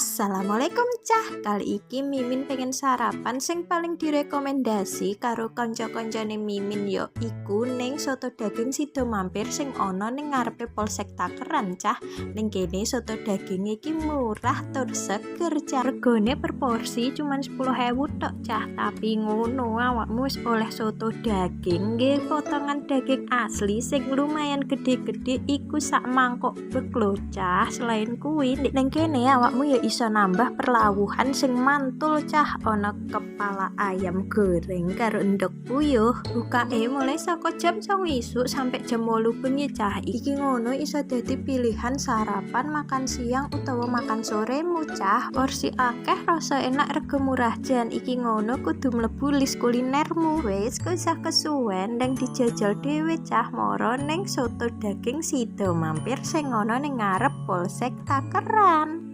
Assalamualaikum cah, kali iki Mimin pengen sarapan sing paling direkomendasi karo kanca-kancane Mimin yo iku ning soto daging Sido Mampir sing ana ning ngarepe Polsek Takeran cah. Ning kene soto daging iki murah tur seger cah. Regane per porsi cuman 10.000 tok cah, tapi ngono awakmu wis oleh soto daging nggih potongan daging asli sing lumayan gede-gede iku sak mangkok bek lho cah. Selain kuwi ning kene awakmu ya iso nambah perlawuhan sing mantul cah, ana kepala ayam goreng karo endog puyuh. Bukake mulai saka jam 09.00 isuk sampai jam 8 bengi cah. Iki ngono iso dadi pilihan sarapan, makan siang utawa makan soremu cah. Porsi akeh, rasa enak, rega murah jan. Iki ngono kudu mlebu list kulinermu. Wis kok usah kesuwen ndang dijajal dhewe cah, moro ning soto daging Sido Mampir sing ana ning ngarep Polsek Takeran.